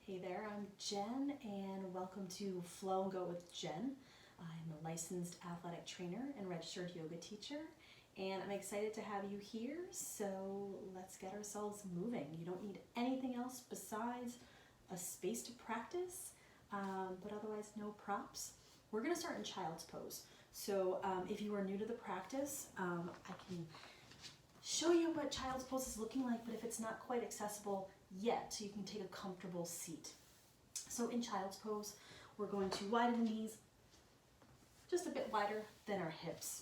Hey there, I'm Jen and welcome to Flow and Go with Jen. I'm a licensed athletic trainer and registered yoga teacher and I'm excited to have you here, so let's get ourselves moving. You don't need anything else besides a space to practice, but otherwise no props. We're going to start in child's pose. So if you are new to the practice, I can show you what child's pose is looking like, but if it's not quite accessible yet, you can take a comfortable seat. So in child's pose, we're going to widen the knees just a bit wider than our hips.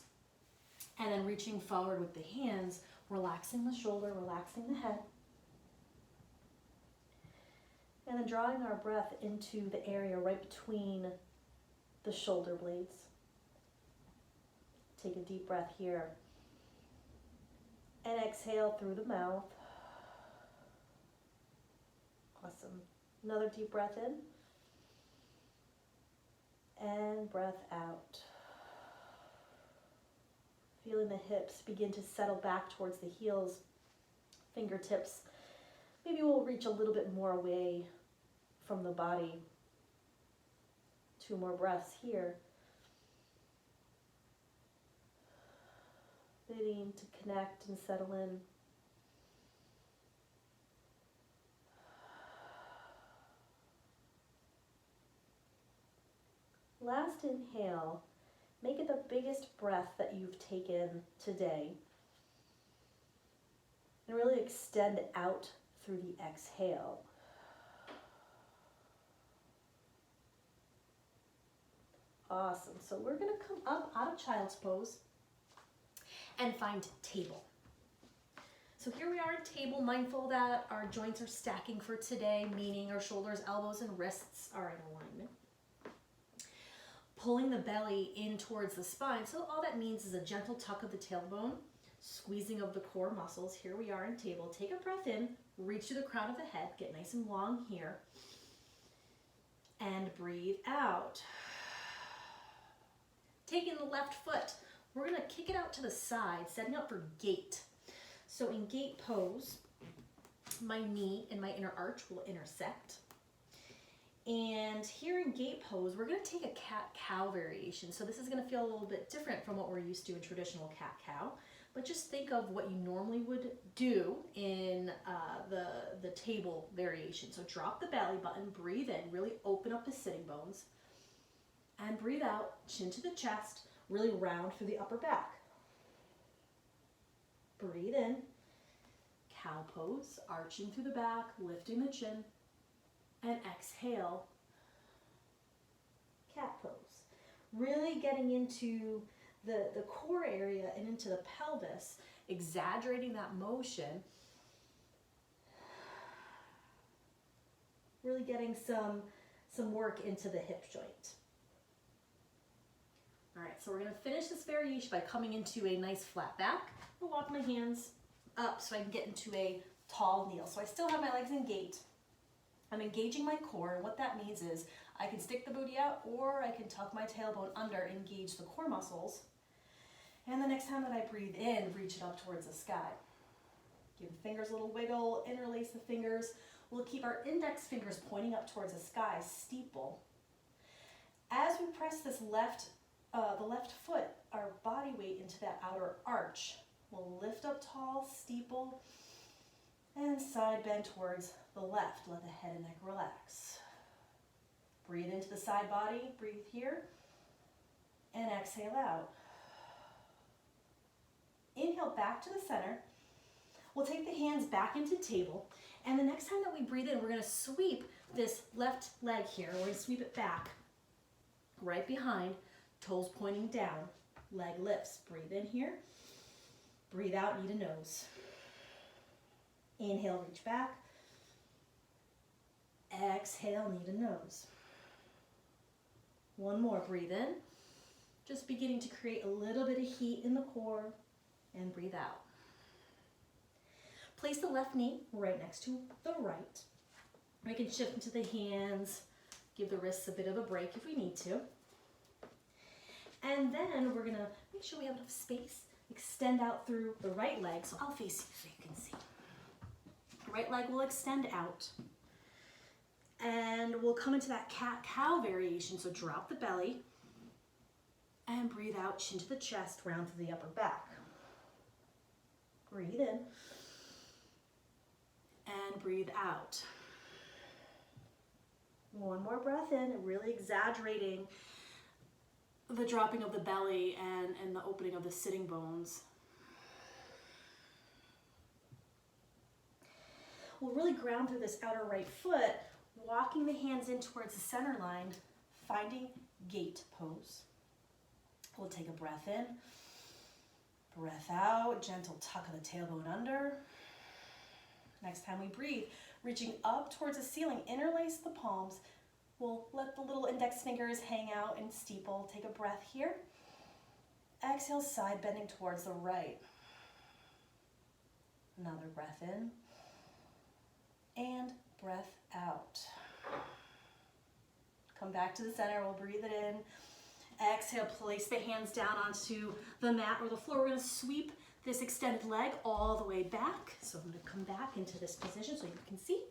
And then reaching forward with the hands, relaxing the shoulder, relaxing the head. And then drawing our breath into the area right between the shoulder blades. Take a deep breath here. And exhale through the mouth. Awesome. Another deep breath in. And breath out. Feeling the hips begin to settle back towards the heels, fingertips. Maybe we'll reach a little bit more away from the body. 2 more breaths here. Beginning to connect and settle in. Last inhale, make it the biggest breath that you've taken today. And really extend out through the exhale. Awesome. So we're going to come up out of child's pose and find table. So here we are in table, mindful that our joints are stacking for today, meaning our shoulders, elbows, and wrists are in alignment. Pulling the belly in towards the spine. So all that means is a gentle tuck of the tailbone, squeezing of the core muscles. Here we are in table. Take a breath in, reach to the crown of the head, get nice and long here. And breathe out. Taking the left foot, we're gonna kick it out to the side, setting up for gate. So in gate pose, my knee and my inner arch will intersect. And here in gate pose, we're going to take a cat-cow variation. So this is going to feel a little bit different from what we're used to in traditional cat-cow. But just think of what you normally would do in the table variation. So drop the belly button, breathe in, really open up the sitting bones. And breathe out, chin to the chest, really round through the upper back. Breathe in, cow pose, arching through the back, lifting the chin. And exhale, cat pose. Really getting into the core area and into the pelvis, exaggerating that motion. Really getting some work into the hip joint. All right, so we're gonna finish this variation by coming into a nice flat back. I'll walk my hands up so I can get into a tall kneel. So I still have my legs in gate. I'm engaging my core, and what that means is I can stick the booty out or I can tuck my tailbone under, engage the core muscles. And the next time that I breathe in, reach it up towards the sky. Give the fingers a little wiggle, interlace the fingers. We'll keep our index fingers pointing up towards the sky, steeple. As we press this the left foot, our body weight into that outer arch. We'll lift up tall, steeple, and side bend towards the left. Let the head and neck relax. Breathe into the side body, breathe here, and exhale out. Inhale back to the center. We'll take the hands back into table, and the next time that we breathe in, we're gonna sweep this left leg here. We're gonna sweep it back, right behind, toes pointing down, leg lifts. Breathe in here, breathe out, knee to nose. Inhale, reach back. Exhale, knee to nose. One more, breathe in. Just beginning to create a little bit of heat in the core and breathe out. Place the left knee right next to the right. We can shift into the hands, give the wrists a bit of a break if we need to. And then we're gonna make sure we have enough space. Extend out through the right leg, so I'll face you so you can see. Right leg will extend out. we'll come into that cat-cow variation. So drop the belly and breathe out, chin to the chest, round through the upper back. Breathe in and breathe out. One more breath in, really exaggerating the dropping of the belly and the opening of the sitting bones. We'll really ground through this outer right foot, walking the hands in towards the center line, finding gate pose. We'll take a breath in, breath out, gentle tuck of the tailbone under. Next time we breathe, reaching up towards the ceiling, interlace the palms. We'll let the little index fingers hang out in steeple. Take a breath here. Exhale, side bending towards the right. Another breath in. And breath out. Come back to the center. We'll breathe it in. Exhale, place the hands down onto the mat or the floor. We're going to sweep this extended leg all the way back. So I'm going to come back into this position so you can see.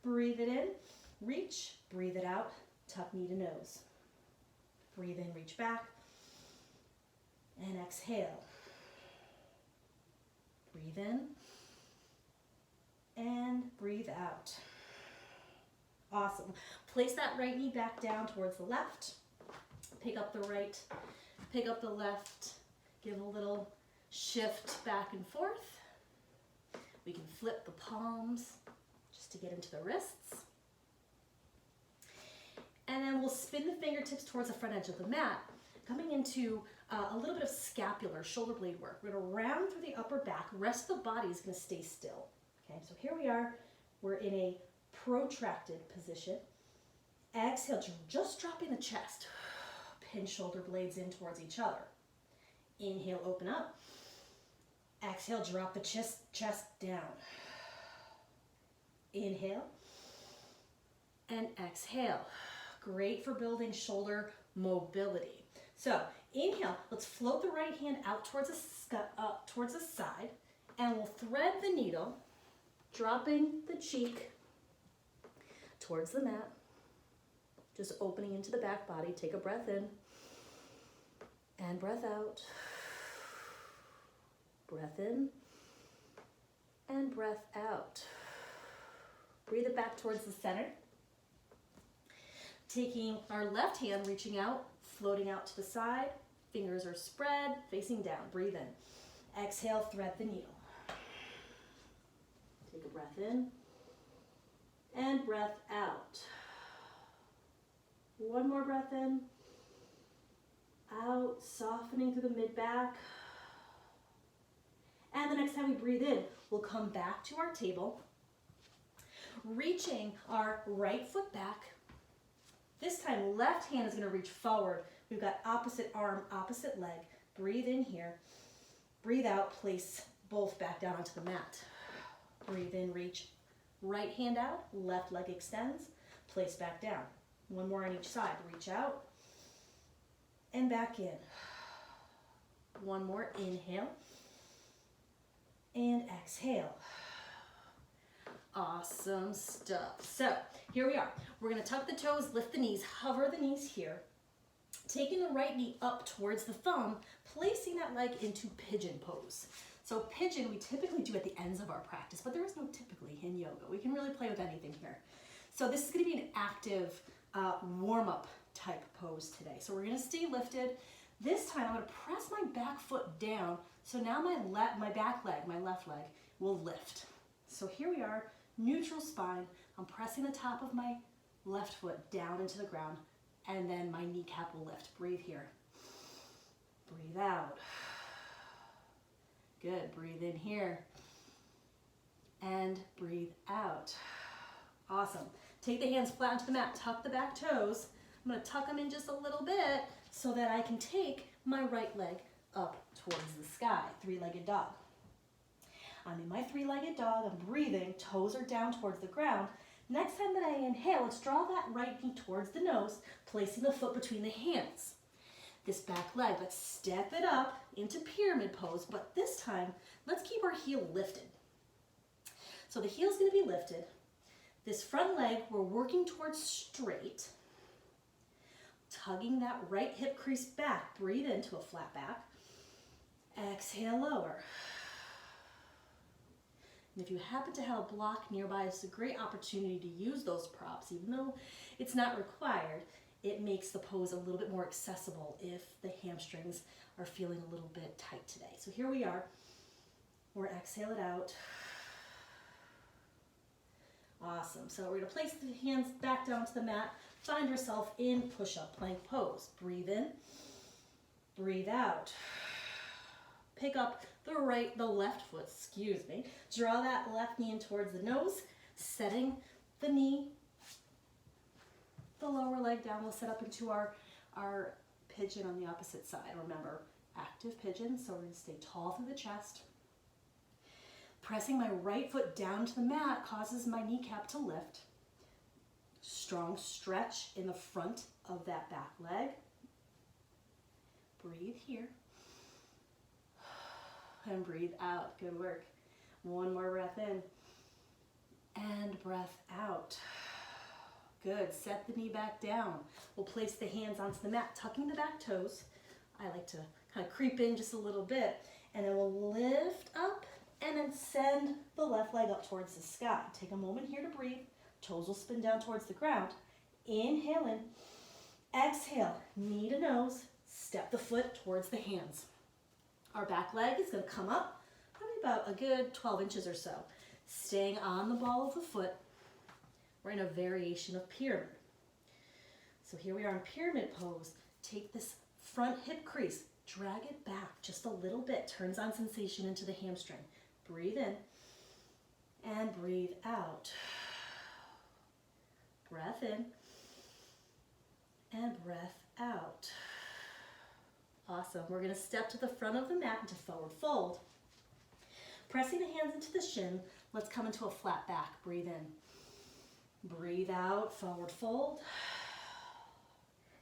Breathe it in, reach, breathe it out, tuck knee to nose. Breathe in, reach back, and exhale. Breathe in, and breathe out. Awesome. Place that right knee back down towards the left. Pick up the right, pick up the left. Give a little shift back and forth. We can flip the palms just to get into the wrists. And then we'll spin the fingertips towards the front edge of the mat, coming into a little bit of scapular shoulder blade work. We're going to round through the upper back. Rest of the body is going to stay still. Okay, so here we are. We're in a protracted position. Exhale, just dropping the chest. Pin shoulder blades in towards each other. Inhale, open up. Exhale, drop the chest down. Inhale and exhale. Great for building shoulder mobility. So inhale, let's float the right hand out towards the side, and we'll thread the needle, dropping the cheek towards the mat, just opening into the back body. Take a breath in and breath out. Breath in and breath out. Breathe it back towards the center. Taking our left hand, reaching out, floating out to the side. Fingers are spread, facing down. Breathe in. Exhale, thread the needle. Take a breath in and breath out. One more breath in. Out, softening through the mid-back. And the next time we breathe in, we'll come back to our table, reaching our right foot back. This time, left hand is going to reach forward. We've got opposite arm, opposite leg. Breathe in here. Breathe out, place both back down onto the mat. Breathe in, reach. Right hand out, left leg extends, place back down. One more on each side. Reach out and back in. One more, inhale. And exhale. Awesome stuff. So here we are. We're going to tuck the toes, lift the knees, hover the knees here. Taking the right knee up towards the thumb, placing that leg into pigeon pose. So pigeon we typically do at the ends of our practice, but there is no typically in yoga. We can really play with anything here. So this is going to be an active warm-up type pose today. So we're going to stay lifted. This time I'm going to press my back foot down. So now my back leg, my left leg, will lift. So here we are, neutral spine. I'm pressing the top of my left foot down into the ground, and then my kneecap will lift. Breathe here. Breathe out. Good, breathe in here. And breathe out. Awesome. Take the hands flat onto the mat, tuck the back toes. I'm gonna tuck them in just a little bit so that I can take my right leg up towards the sky, three-legged dog. I'm in my three-legged dog, I'm breathing, toes are down towards the ground. Next time that I inhale, let's draw that right knee towards the nose, placing the foot between the hands. This back leg, let's step it up into pyramid pose, but this time, let's keep our heel lifted. So the heel's gonna be lifted. This front leg, we're working towards straight, tugging that right hip crease back. Breathe into a flat back. Exhale, lower. And if you happen to have a block nearby, it's a great opportunity to use those props. Even though it's not required, it makes the pose a little bit more accessible if the hamstrings are feeling a little bit tight today. So here we are. We're exhale it out. Awesome. So we're going to place the hands back down to the mat. Find yourself in push-up plank pose. Breathe in. Breathe out. Pick up the left foot, Draw that left knee in towards the nose, setting the knee, the lower leg down. We'll set up into our pigeon on the opposite side. Remember, active pigeon, so we're going to stay tall through the chest. Pressing my right foot down to the mat causes my kneecap to lift. Strong stretch in the front of that back leg. Breathe here. And breathe out. Good work. One more breath in. And breath out. Good. Set the knee back down. We'll place the hands onto the mat, tucking the back toes. I like to kind of creep in just a little bit. And then we'll lift up and then send the left leg up towards the sky. Take a moment here to breathe. Toes will spin down towards the ground. Inhale in. Exhale. Knee to nose. Step the foot towards the hands. Our back leg is going to come up probably about a good 12 inches or so. Staying on the ball of the foot. We're in a variation of pyramid. So here we are in pyramid pose. Take this front hip crease. Drag it back just a little bit. Turns on sensation into the hamstring. Breathe in and breathe out. Breath in and breath out. Awesome. We're going to step to the front of the mat into forward fold. Pressing the hands into the shin, let's come into a flat back. Breathe in. Breathe out, forward fold.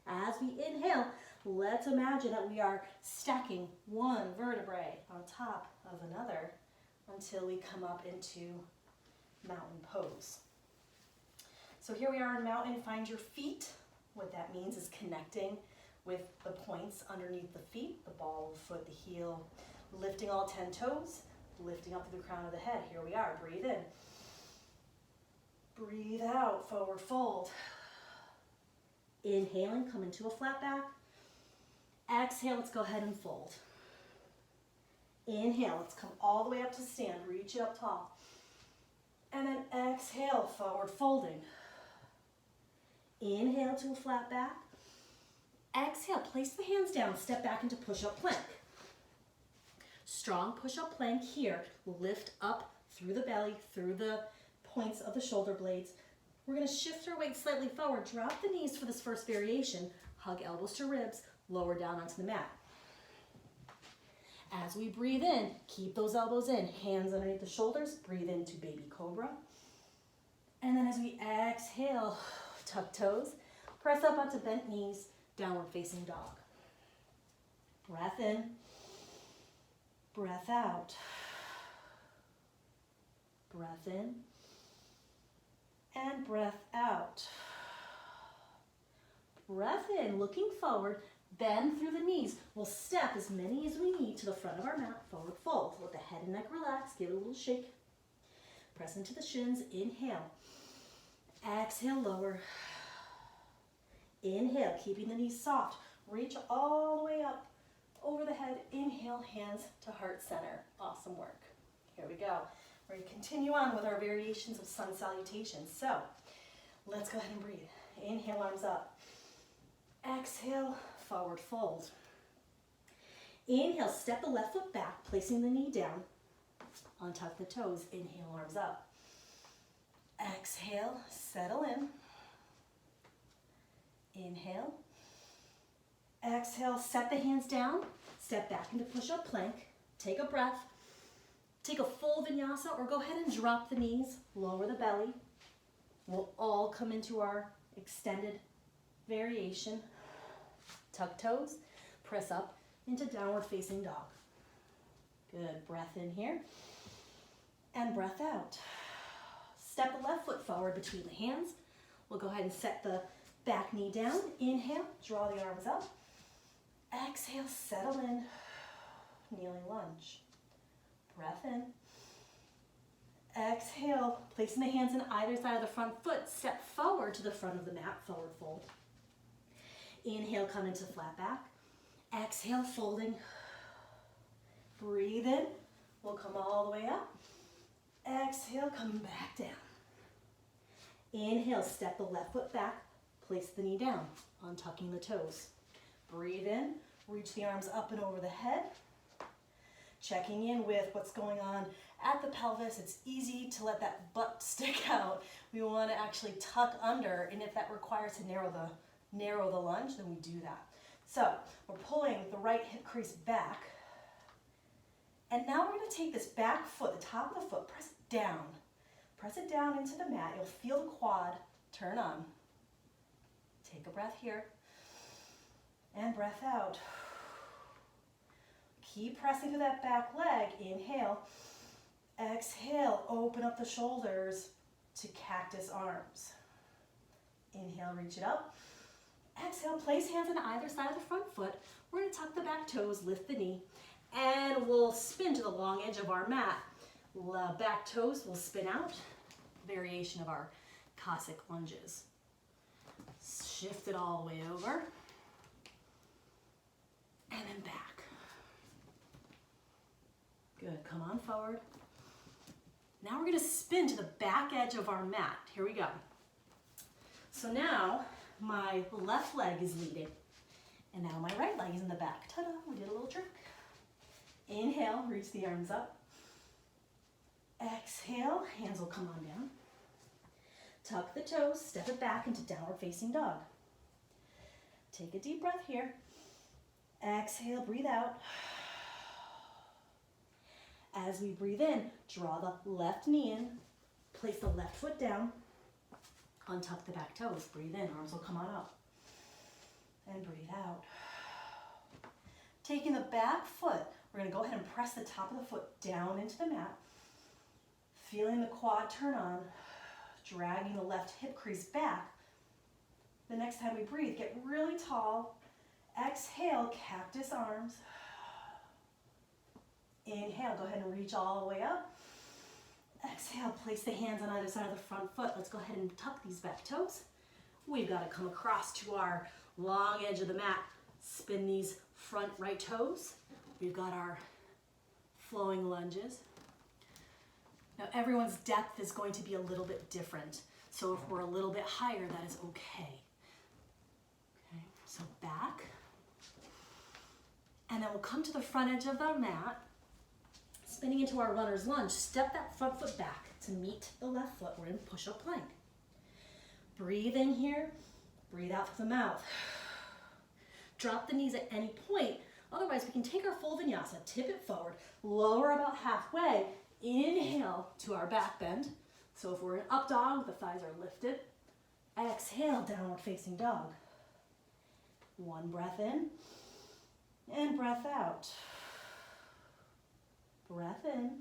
As we inhale, let's imagine that we are stacking one vertebrae on top of another until we come up into mountain pose. So here we are in mountain. Find your feet. What that means is connecting with the points underneath the feet, the ball of the foot, the heel, lifting all 10 toes, lifting up to the crown of the head. Here we are. Breathe in. Breathe out, forward fold. Inhaling, come into a flat back. Exhale, let's go ahead and fold. Inhale, let's come all the way up to stand. Reach it up tall. And then exhale, forward folding. Inhale to a flat back. Exhale, place the hands down, step back into push-up plank. Strong push-up plank here. Lift up through the belly, through the points of the shoulder blades. We're going to shift our weight slightly forward. Drop the knees for this first variation. Hug elbows to ribs. Lower down onto the mat. As we breathe in, keep those elbows in. Hands underneath the shoulders. Breathe into baby cobra. And then as we exhale, tuck toes. Press up onto bent knees. Downward facing dog. Breath in. Breath out. Breath in. And breath out. Breath in, looking forward. Bend through the knees. We'll step as many as we need to the front of our mat. Forward fold. Let the head and neck relax. Give it a little shake. Press into the shins. Inhale. Exhale, lower. Inhale, keeping the knees soft. Reach all the way up over the head. Inhale, hands to heart center. Awesome work. Here we go. We're going to continue on with our variations of sun salutations. So let's go ahead and breathe. Inhale, arms up. Exhale, forward fold. Inhale, step the left foot back, placing the knee down. Untuck the toes. Inhale, arms up. Exhale, settle in. Inhale. Exhale, set the hands down. Step back into push-up plank. Take a breath. Take a full vinyasa or go ahead and drop the knees. Lower the belly. We'll all come into our extended variation. Tuck toes. Press up into downward facing dog. Good. Breath in here. And breath out. Step the left foot forward between the hands. We'll go ahead and set the back knee down. Inhale, draw the arms up. Exhale, settle in. Kneeling lunge. Breath in. Exhale, placing the hands on either side of the front foot. Step forward to the front of the mat, forward fold. Inhale, come into flat back. Exhale, folding. Breathe in. We'll come all the way up. Exhale, coming back down. Inhale, step the left foot back. Place the knee down, untucking the toes. Breathe in. Reach the arms up and over the head. Checking in with what's going on at the pelvis. It's easy to let that butt stick out. We want to actually tuck under, and if that requires to narrow the lunge, then we do that. So we're pulling the right hip crease back. And now we're going to take this back foot, the top of the foot, press it down. Press it down into the mat. You'll feel the quad turn on. Take a breath here. And breath out. Keep pressing through that back leg. Inhale. Exhale, open up the shoulders to cactus arms. Inhale, reach it up. Exhale, place hands on either side of the front foot. We're going to tuck the back toes, lift the knee, and we'll spin to the long edge of our mat. Back toes will spin out. Variation of our Cossack lunges. Shift it all the way over. And then back. Good, come on forward. Now we're going to spin to the back edge of our mat. Here we go. So now my left leg is leading, and now my right leg is in the back. Ta-da, we did a little trick. Inhale, reach the arms up. Exhale, hands will come on down. Tuck the toes, step it back into downward facing dog. Take a deep breath here. Exhale, breathe out. As we breathe in, draw the left knee in, place the left foot down, untuck the back toes, breathe in, arms will come on up, and breathe out. Taking the back foot, we're going to go ahead and press the top of the foot down into the mat, feeling the quad turn on, dragging the left hip crease back. The next time we breathe, get really tall. Exhale, cactus arms. Inhale, go ahead and reach all the way up. Exhale, place the hands on either side of the front foot. Let's go ahead and tuck these back toes. We've got to come across to our long edge of the mat. Spin these front right toes. We've got our flowing lunges. Now everyone's depth is going to be a little bit different. So if we're a little bit higher, that is okay. Okay, so back. And then we'll come to the front edge of the mat. Spinning into our runner's lunge, step that front foot back to meet the left foot. We're in push-up plank. Breathe in here, breathe out through the mouth. Drop the knees at any point. Otherwise, we can take our full vinyasa, tip it forward, lower about halfway, inhale to our back bend. So if we're in up dog, the thighs are lifted. Exhale, downward facing dog. One breath in and breath out. Breath in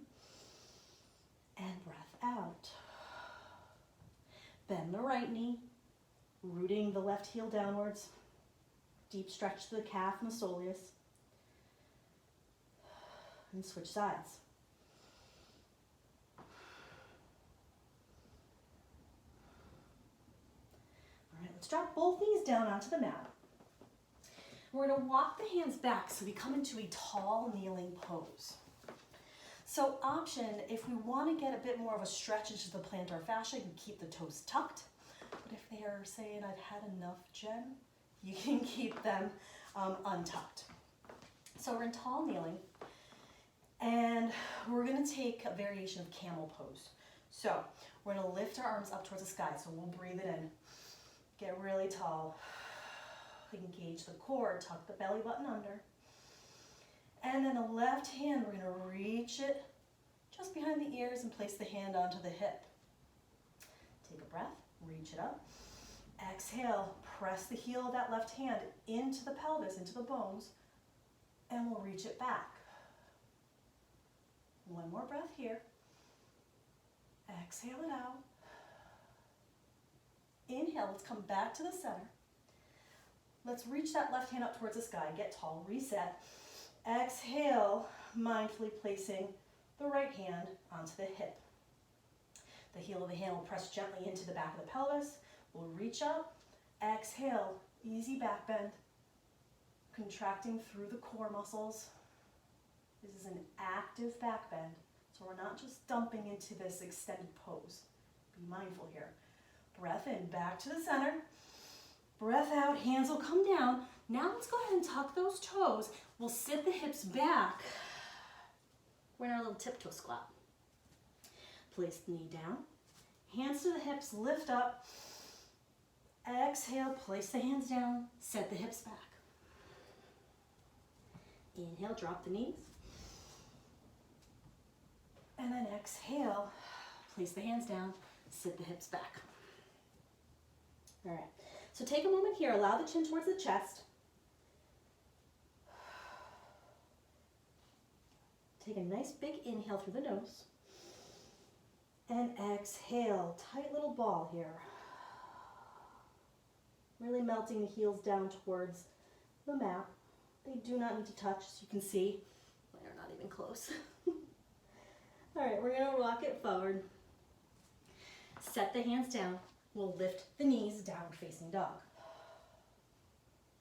and breath out. Bend the right knee, rooting the left heel downwards. Deep stretch to the calf and the soleus. And switch sides. All right, let's drop both knees down onto the mat. We're going to walk the hands back so we come into a tall kneeling pose. So option, if we want to get a bit more of a stretch into the plantar fascia, you can keep the toes tucked. But if they are saying, I've had enough, Jen, you can keep them untucked. So we're in tall kneeling, and we're going to take a variation of camel pose. So we're going to lift our arms up towards the sky. So we'll breathe it in, get really tall, engage the core, tuck the belly button under. And then the left hand, we're going to reach it just behind the ears and place the hand onto the hip. Take a breath, reach it up. Exhale, press the heel of that left hand into the pelvis, into the bones, and we'll reach it back. One more breath here. Exhale it out. Inhale, let's come back to the center. Let's reach that left hand up towards the sky, get tall, reset. Exhale, mindfully placing the right hand onto the hip. The heel of the hand will press gently into the back of the pelvis. We'll reach up, exhale, easy back bend, contracting through the core muscles. This is an active back bend, so we're not just dumping into this extended pose. Be mindful here. Breath in, back to the center. Breath out, hands will come down. Now let's go ahead and tuck those toes. We'll sit the hips back. We're in our little tiptoe squat. Place the knee down. Hands to the hips, lift up. Exhale, place the hands down, set the hips back. Inhale, drop the knees. And then exhale, place the hands down, sit the hips back. All right, so take a moment here, allow the chin towards the chest. Take a nice big inhale through the nose. And exhale, tight little ball here. Really melting the heels down towards the mat. They do not need to touch, as you can see. They're not even close. All right, we're gonna rock it forward. Set the hands down. We'll lift the knees, downward facing dog.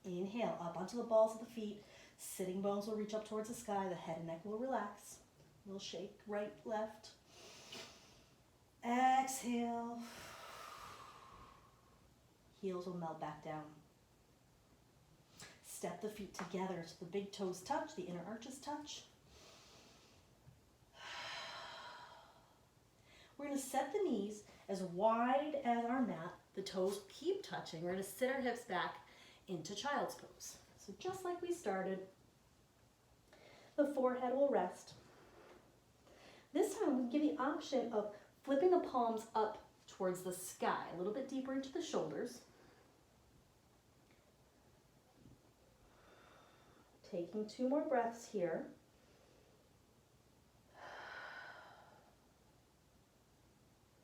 Inhale, up onto the balls of the feet. Sitting bones will reach up towards the sky. The head and neck will relax. We'll shake right, left. Exhale. Heels will melt back down. Step the feet together so the big toes touch, the inner arches touch. We're going to set the knees as wide as our mat. The toes keep touching. We're going to sit our hips back into child's pose. So just like we started, the forehead will rest. This time we give the option of flipping the palms up towards the sky, a little bit deeper into the shoulders. Taking 2 more breaths here.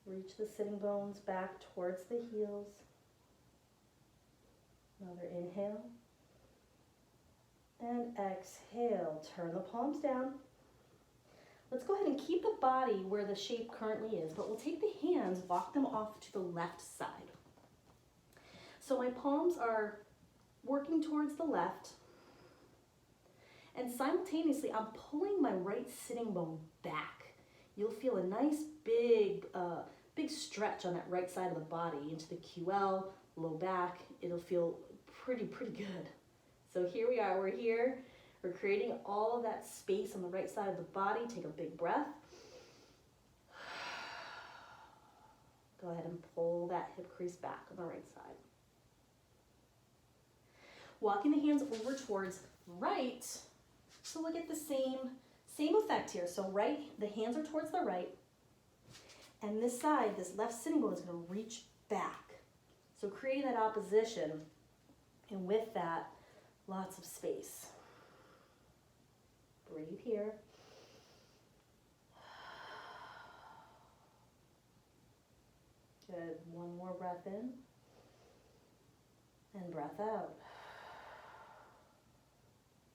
Reach the sitting bones back towards the heels. Another inhale. And exhale. Turn the palms down. Let's go ahead and keep the body where the shape currently is, but we'll take the hands, walk them off to the left side. So my palms are working towards the left, and simultaneously I'm pulling my right sitting bone back. You'll feel a nice big stretch on that right side of the body into the QL, low back. It'll feel pretty good. So here we are, we're here. We're creating all of that space on the right side of the body. Take a big breath. Go ahead and pull that hip crease back on the right side. Walking the hands over towards right. So we'll get the same effect here. So right, the hands are towards the right. And this side, this left sitting bone is going to reach back. So creating that opposition, and with that, lots of space. Breathe here. Good. 1 more breath in. And breath out.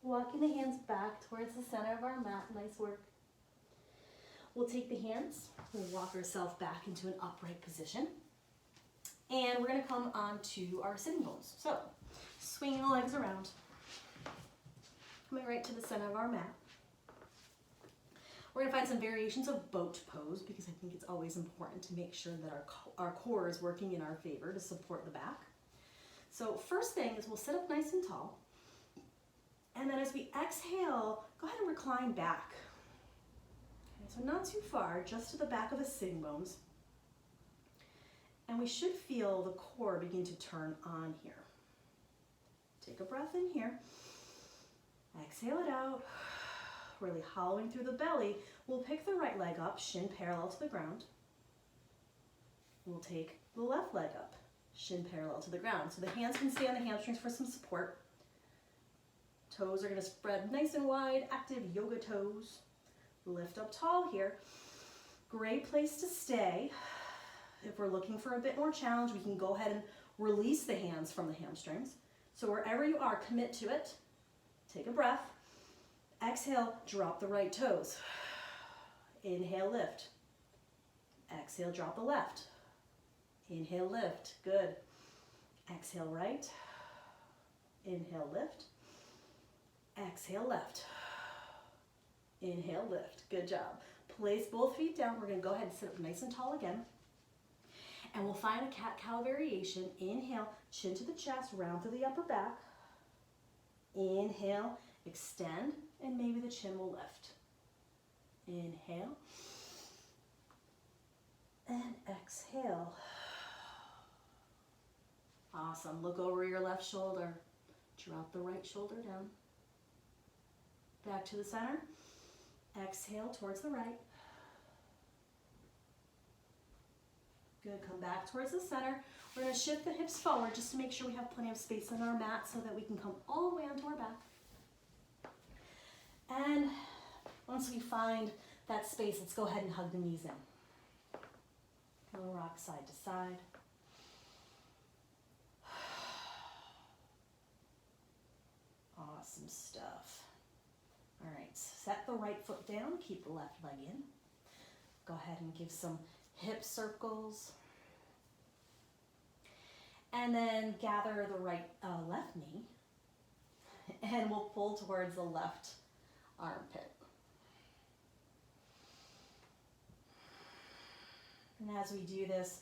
Walking the hands back towards the center of our mat. Nice work. We'll take the hands, we'll walk ourselves back into an upright position. And we're going to come onto our sitting bones. So, swinging the legs around. Coming right to the center of our mat. We're going to find some variations of boat pose because I think it's always important to make sure that our core is working in our favor to support the back. So first thing is we'll sit up nice and tall. And then as we exhale, go ahead and recline back. Okay, so not too far, just to the back of the sitting bones. And we should feel the core begin to turn on here. Take a breath in here. Exhale it out. Really hollowing through the belly. We'll pick the right leg up, shin parallel to the ground. We'll take the left leg up, shin parallel to the ground. So the hands can stay on the hamstrings for some support. Toes are going to spread nice and wide, active yoga toes. Lift up tall here. Great place to stay. If we're looking for a bit more challenge, we can go ahead and release the hands from the hamstrings. So wherever you are, commit to it. Take a breath. Exhale, drop the right toes. Inhale, lift. Exhale, drop the left. Inhale, lift. Good. Exhale, right. Inhale, lift. Exhale, left. Inhale, lift. Good job. Place both feet down. We're going to go ahead and sit up nice and tall again. And we'll find a cat-cow variation. Inhale, chin to the chest, round through the upper back. Inhale, extend, and maybe the chin will lift. Inhale. And exhale. Awesome. Look over your left shoulder. Drop the right shoulder down. Back to the center. Exhale towards the right. Good. Come back towards the center. We're going to shift the hips forward just to make sure we have plenty of space on our mat so that we can come all the way onto our back. And once we find that space, let's go ahead and hug the knees in. We'll rock side to side. Awesome stuff. All right, set the right foot down, keep the left leg in. Go ahead and give some hip circles. And then gather the left knee, and we'll pull towards the left armpit. And as we do this,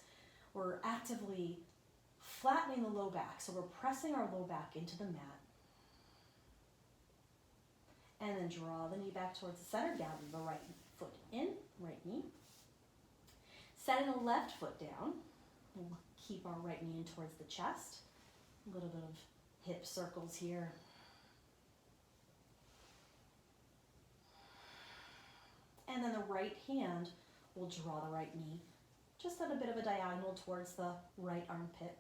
we're actively flattening the low back. So we're pressing our low back into the mat. And then draw the knee back towards the center, gather the right foot in, right knee. Setting the left foot down. We'll keep our right knee in towards the chest. A little bit of hip circles here. And then the right hand will draw the right knee just at a bit of a diagonal towards the right armpit.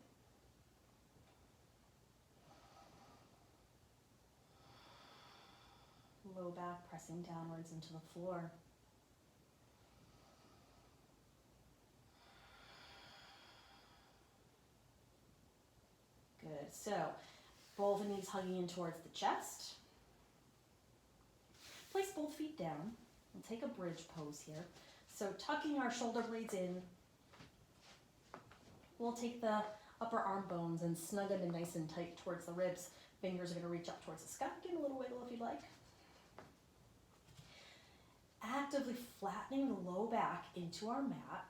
Low back pressing downwards into the floor. Good. So, both knees hugging in towards the chest. Place both feet down and take a bridge pose here. So, tucking our shoulder blades in, we'll take the upper arm bones and snug them in nice and tight towards the ribs. Fingers are going to reach up towards the sky. Give a little wiggle if you'd like. Actively flattening the low back into our mat.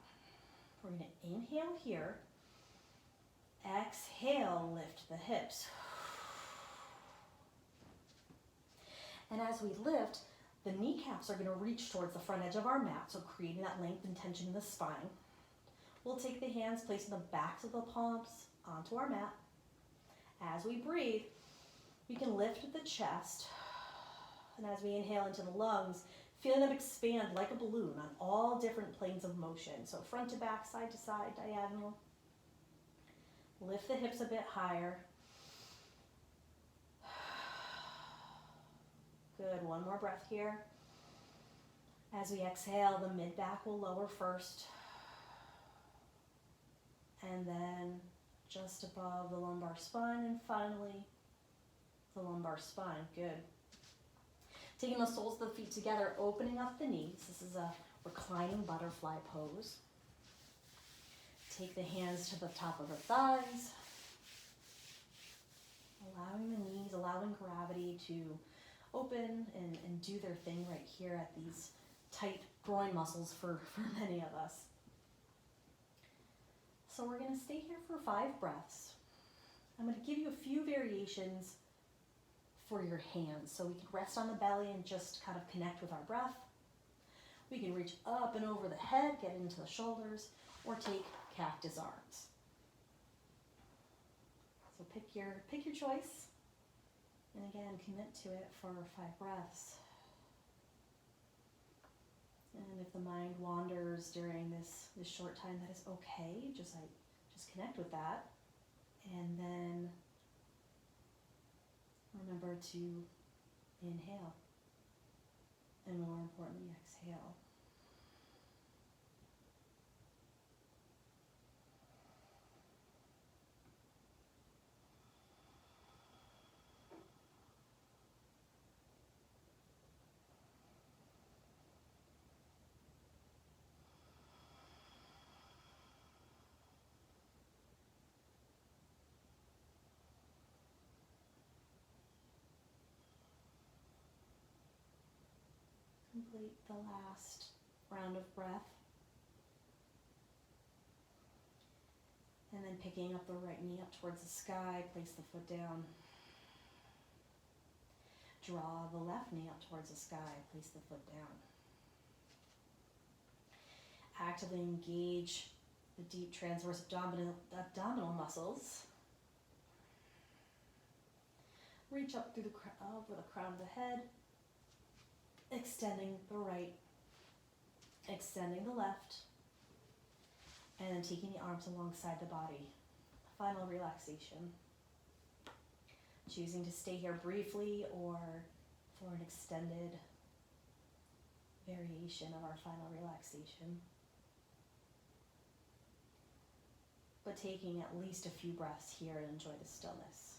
We're going to inhale here. Exhale, lift the hips. And as we lift, the kneecaps are going to reach towards the front edge of our mat, so creating that length and tension in the spine. We'll take the hands, placing the backs of the palms onto our mat. As we breathe, we can lift the chest. And as we inhale into the lungs, feeling them expand like a balloon on all different planes of motion. So front to back, side to side, diagonal. Lift the hips a bit higher. Good, one more breath here. As we exhale, the mid-back will lower first. And then just above the lumbar spine, and finally the lumbar spine. Good. Taking the soles of the feet together, opening up the knees. This is a reclining butterfly pose. Take the hands to the top of the thighs. Allowing the knees, allowing gravity to open and do their thing right here at these tight groin muscles for many of us. So we're going to stay here for 5 breaths. I'm going to give you a few variations for your hands. So we can rest on the belly and just kind of connect with our breath. We can reach up and over the head, get into the shoulders, or take cactus arms. So pick your choice. And again, commit to it for 5 breaths. And if the mind wanders during this short time, that is okay. Just connect with that. And then remember to inhale. And more importantly, exhale. complete the last round of breath. And then picking up the right knee up towards the sky, place the foot down. Draw the left knee up towards the sky, place the foot down. Actively engage the deep transverse abdominal muscles. Reach up through over the crown of the head, extending the right, extending the left, and then taking the arms alongside the body. Final relaxation. Choosing to stay here briefly or for an extended variation of our final relaxation. But taking at least a few breaths here and enjoy the stillness.